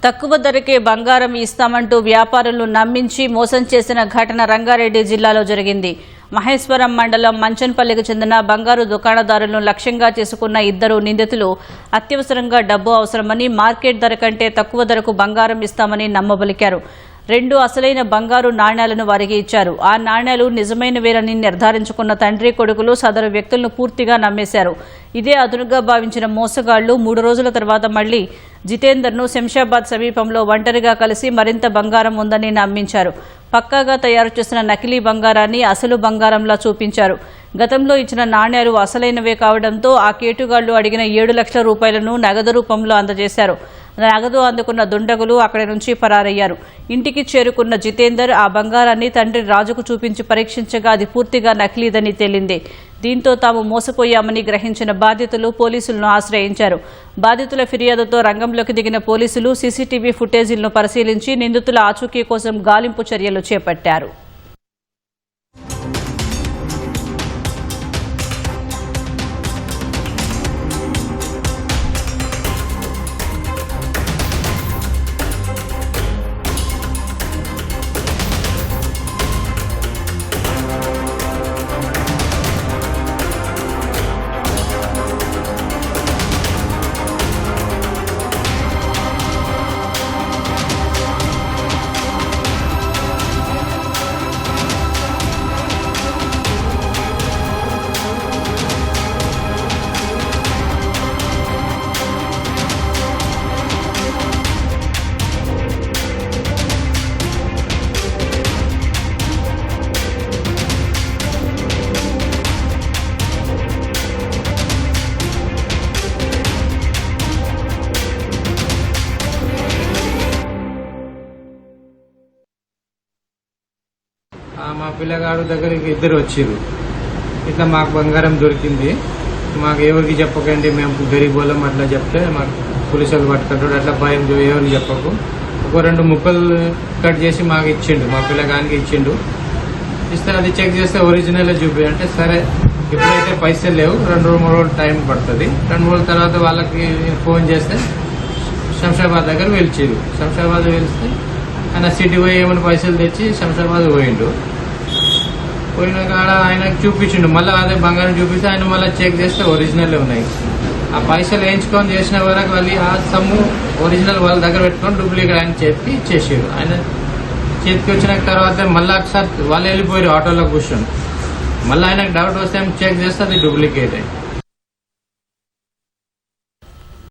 తక్కువ ధరకే బంగారం ఇస్తామంటూ వ్యాపారులను నమ్మించి మోసం చేసిన ఘటన రంగారెడ్డి జిల్లాలో జరిగింది. మహేశ్వరం మండలం మంచన్పల్లికి చెందిన బంగారు దుకాణదారులను లక్ష్యంగా చేసుకున్న ఇద్దరు నిందితులు అత్యవసరంగా డబ్బు అవసరమని మార్కెట్ ధర కంటే తక్కువ ధరకు బంగారం ఇస్తామని నమ్మబలికారు. 2 అసలైన బంగారు నాణ్యాలను వారికి ఇచ్చారు. ఆ నాణ్యాలు నిజమైనవేనని నిర్ధారించుకున్న తండ్రి కొడుకులు సదరు వ్యక్తులను పూర్తిగా నమ్మేశారు. ఇదే అదునుగా భావించిన మోసగాళ్లు 3 రోజుల తర్వాత మళ్లీ జితేందర్ను శంషాబాద్ సమీపంలో ఒంటరిగా కలిసి మరింత బంగారం ఉందని నమ్మించారు. పక్కాగా తయారు చేసిన నకిలీ బంగారాన్ని అసలు బంగారంలా చూపించారు. గతంలో ఇచ్చిన నాణ్యాలు అసలైనవే కావడంతో ఆ కేటుగాళ్లు అడిగిన 7 లక్షల రూపాయలను నగదు రూపంలో అందజేశారు. నగదు అందుకున్న దుండగులు అక్కడి నుంచి పరారయ్యారు. ఇంటికి చేరుకున్న జితేందర్ ఆ బంగారాన్ని తండ్రి రాజుకు చూపించి పరీక్షించగా అది పూర్తిగా నకిలీదని తేలింది. దీంతో తాము మోసపోయామని గ్రహించిన బాధితులు పోలీసులను ఆశ్రయించారు. బాధితుల ఫిర్యాదుతో రంగంలోకి దిగిన పోలీసులు సీసీటీవీ ఫుటేజీలను పరిశీలించి నిందితుల ఆచూకీ కోసం గాలింపు చర్యలు చేపట్టారు. మా పిల్లగాడు దగ్గరికి ఇద్దరు వచ్చారు. ఇట్లా మాకు బంగారం దొరికింది, మాకు ఎవరికి చెప్పకండి, మేము గరీబోళ్ళం అట్లా చెప్తే మాకు పోలీసులు పట్టుకుంటాడు, అట్లా భయం ఎవరికి చెప్పకు. ఒక 2 ముక్కలు కట్ చేసి మాకు ఇచ్చిండు, మా పిల్లగానికి ఇచ్చిండు. ఇస్తే అది చెక్ చేస్తే ఒరిజినల్ చూపి అంటే సరే ఇప్పుడైతే పైసలు లేవు, 2-3 రోజులు టైం పడుతుంది. 2 రోజుల తర్వాత వాళ్ళకి ఫోన్ చేస్తే శంషాబాద్ దగ్గర వెలిచారు. శంషాబాద్ వెలిస్తే ఆయన సిటీ పోయి ఏమైనా పైసలు తెచ్చి శంషాబాద్ పోయిండు. పోయిన కాడ ఆయనకు చూపించిండు, మళ్ళీ అదే బంగారం చూపిస్తే ఆయన మళ్ళీ చెక్ చేస్తే ఒరిజినల్ ఉన్నాయి. ఆ పైసలు వేయించుకొని చేసిన వరకు వాళ్ళు ఆ సమ్ము ఒరిజినల్ వాళ్ళ దగ్గర పెట్టుకొని డూప్లికేట్ ఆయన చేతికి ఇచ్చేసారు. ఆయన చేతికి వచ్చిన తర్వాత మళ్ళీ ఒకసారి వాళ్ళు వెళ్ళిపోయారు ఆటోలో కూర్చొని. మళ్ళీ ఆయనకు డౌట్ వస్తే చెక్ చేస్తే అది డూప్లికేట్.